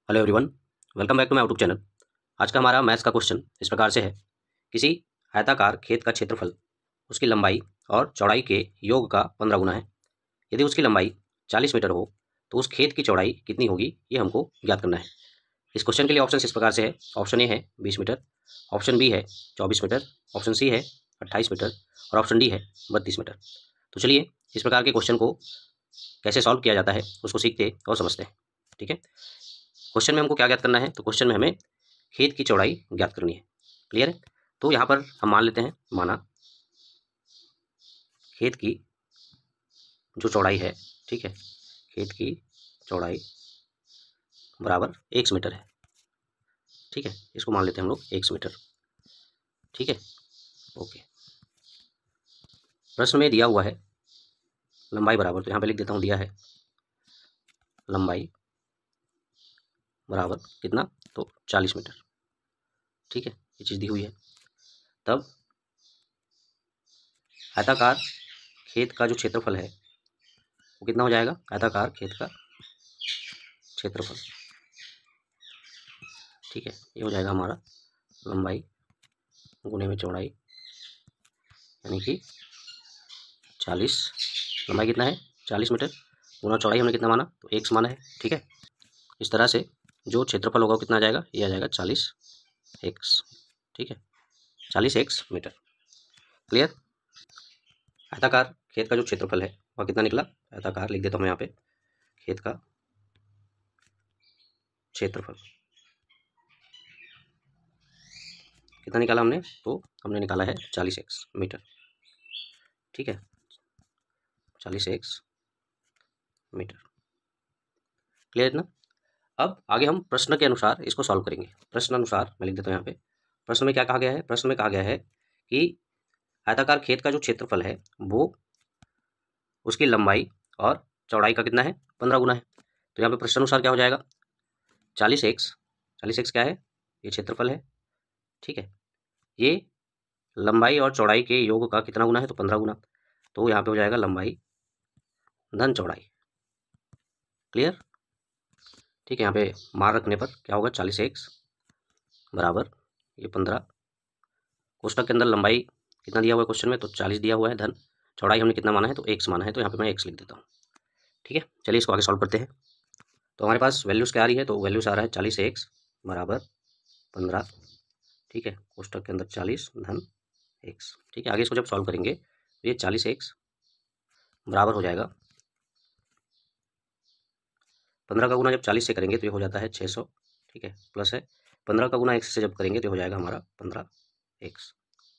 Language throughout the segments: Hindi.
Hello everyone, welcome back to my YouTube channel. आज का हमारा मैथ्स का क्वेश्चन इस प्रकार से है। किसी आयताकार खेत का क्षेत्रफल उसकी लंबाई और चौड़ाई के योग का 15 गुना है। यदि उसकी लंबाई 40 मीटर हो तो उस खेत की चौड़ाई कितनी होगी, ये हमको ज्ञात करना है। इस क्वेश्चन के लिए ऑप्शन इस प्रकार से है। ऑप्शन ए है 20 मीटर, ऑप्शन बी है 24 मीटर, ऑप्शन सी है 28 मीटर और ऑप्शन डी है 32 मीटर। तो चलिए इस प्रकार के क्वेश्चन को कैसे सॉल्व किया जाता है उसको सीखते और समझते हैं। ठीक है, क्वेश्चन में हमको क्या ज्ञात करना है, तो क्वेश्चन में हमें खेत की चौड़ाई ज्ञात करनी है। क्लियर है? तो यहाँ पर हम मान लेते हैं, माना खेत की जो चौड़ाई है, ठीक है, खेत की चौड़ाई बराबर 1 मीटर है। ठीक है, इसको मान लेते हैं हम लोग 1 मीटर। ठीक है, ओके। प्रश्न में दिया हुआ है लंबाई बराबर, तो यहाँ पे लिख देता हूँ, दिया है लंबाई बराबर कितना, तो 40 मीटर। ठीक है, ये चीज़ दी हुई है। तब आयताकार खेत का जो क्षेत्रफल है वो कितना हो जाएगा, आयताकार खेत का क्षेत्रफल, ठीक है, ये हो जाएगा हमारा लंबाई गुने में चौड़ाई, यानी कि 40। लंबाई कितना है 40 मीटर, गुना चौड़ाई हमने कितना माना, तो 1 माना है। ठीक है, इस तरह से जो क्षेत्रफल होगा वो कितना आ जाएगा, ये आ जाएगा 40x। ठीक है, 40x मीटर। क्लियर? आयताकार खेत का जो क्षेत्रफल है वह कितना निकला, आयताकार लिख देता हूँ मैं यहाँ पे, खेत का क्षेत्रफल कितना निकाला हमने, तो हमने निकाला है 40x मीटर। ठीक है, 40x मीटर। क्लियर ना? अब आगे हम प्रश्न के अनुसार इसको सॉल्व करेंगे। प्रश्न अनुसार मैं लिख देता हूँ यहाँ पे, प्रश्न में क्या कहा गया है, प्रश्न में कहा गया है कि आयताकार खेत का जो क्षेत्रफल है वो उसकी लंबाई और चौड़ाई का कितना है, 15 गुना है। तो यहाँ पे प्रश्न अनुसार क्या हो जाएगा, 40x क्या है, ये क्षेत्रफल है। ठीक है, ये लंबाई और चौड़ाई के योग का कितना गुना है, तो 15 गुना। तो यहाँ पे हो जाएगा लंबाई धन चौड़ाई। क्लियर? ठीक है, यहाँ पे मार रखने पर क्या होगा, 40x बराबर ये 15, कोष्टक के अंदर लंबाई कितना दिया हुआ है क्वेश्चन में, तो 40 दिया हुआ है, धन चौड़ाई हमने कितना माना है, तो x माना है, तो यहाँ पे मैं x लिख देता हूँ। ठीक है, चलिए इसको आगे सॉल्व करते हैं। तो हमारे पास वैल्यूज़ क्या आ रही है, तो वैल्यूज़ आ रहा है 40x बराबर 15। ठीक है, कोष्टक के अंदर 40 धन x। ठीक है, आगे इसको जब सॉल्व करेंगे तो ये 40x बराबर हो जाएगा 15 का गुना जब 40 से करेंगे तो ये हो जाता है 600। ठीक है, प्लस है 15 का गुना x से जब करेंगे तो हो जाएगा हमारा 15x।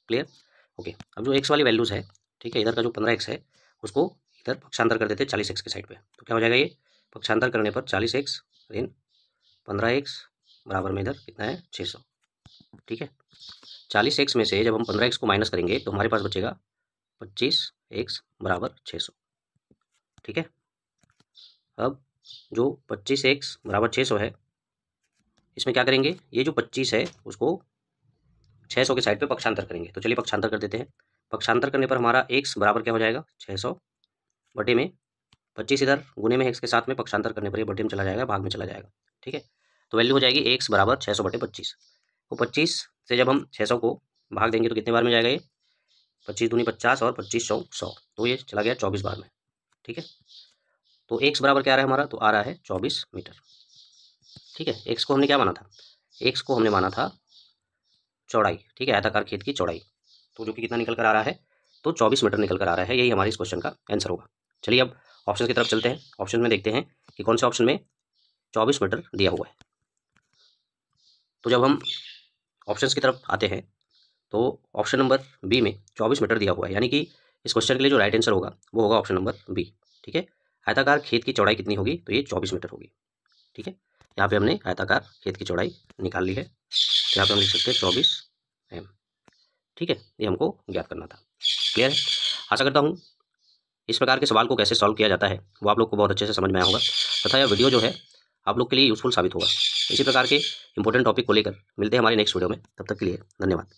क्लियर? ओके, अब जो x वाली वैल्यूज़ है, ठीक है, इधर का जो 15x है उसको इधर पक्षांतर कर देते हैं 40x के साइड पे। तो क्या हो जाएगा, ये पक्षांतर करने पर 40x ऋण 15x बराबर में इधर कितना है 600। ठीक है, 40x में से जब हम 15x को माइनस करेंगे तो हमारे पास बचेगा 25x बराबर 600। ठीक है, अब जो 25x बराबर 600 है, इसमें क्या करेंगे, ये जो 25 है उसको 600 के साइड पे पक्षांतर करेंगे। तो चलिए पक्षांतर कर देते हैं। पक्षांतर करने पर हमारा x बराबर क्या हो जाएगा, 600 बटे में 25, इधर गुने में x के साथ में पक्षांतर करने पर ये बटे में चला जाएगा, भाग में चला जाएगा। ठीक है, तो वैल्यू हो जाएगी x बराबर 600 बटे 25। तो 25 से जब हम 600 को भाग देंगे तो कितने बार में जाएगा, ये 25 दूनी 50 और 25 100 100, तो ये चला गया 24 बार में। ठीक है, तो x बराबर क्या आ रहा है हमारा, तो आ रहा है 24 मीटर। ठीक है, x को हमने क्या माना था, x को हमने माना था चौड़ाई। ठीक है, आयताकार खेत की चौड़ाई, तो जो कि कितना निकल कर आ रहा है, तो 24 मीटर निकल कर आ रहा है। यही हमारे इस क्वेश्चन का आंसर होगा। चलिए अब ऑप्शन की तरफ चलते हैं। ऑप्शन में देखते हैं कि कौन से ऑप्शन में 24 मीटर दिया हुआ है। तो जब हम ऑप्शंस की तरफ आते हैं तो ऑप्शन नंबर बी में 24 मीटर दिया हुआ है, यानी कि इस क्वेश्चन के लिए जो राइट आंसर होगा वो होगा ऑप्शन नंबर बी। ठीक है, आयताकार खेत की चौड़ाई कितनी होगी, तो ये 24 मीटर होगी। ठीक है, यहाँ पे हमने आयताकार खेत की चौड़ाई निकाल ली है, तो यहाँ पे हम लिख सकते हैं 24 m। ठीक है, ये हमको ज्ञात करना था। क्लियर है? आशा करता हूँ इस प्रकार के सवाल को कैसे सॉल्व किया जाता है वो आप लोग को बहुत अच्छे से समझ में आया होगा, तथा यह वीडियो जो है आप लोग के लिए यूजफुल साबित होगा। इसी प्रकार के इंपॉर्टेंट टॉपिक को लेकर मिलते हैं हमारे नेक्स्ट वीडियो में। तब तक के लिए धन्यवाद।